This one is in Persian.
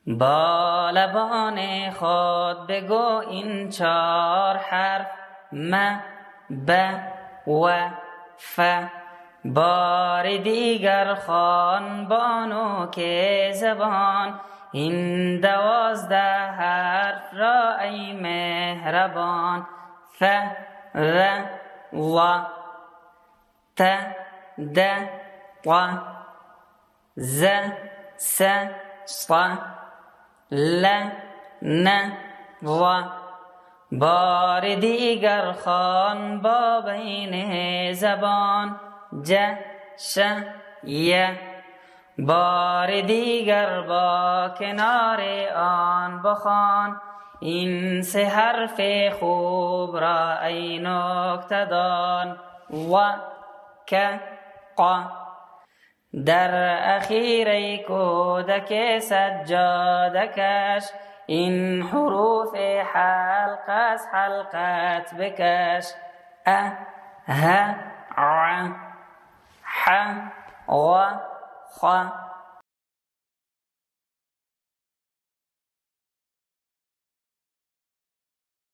با لبان خود بگو این 4 حرف م، ب و ف. بار دیگر خوان بانو که زبان این 12 حرف را ای مهربان. ف، و، و، ت، د، ط، ز، س، ص، ل، ن، و. بار دیگر خوان با بین زبان ج، ش، ی. بار دیگر با کنار آن بخوان این 3 حرف خوب را ای نکته دان. و، ک، ق. در اخیر ای کودک سجاده کش این حروف حلق از حلقت بکش. ا، ه، ع، ح، غ، خ،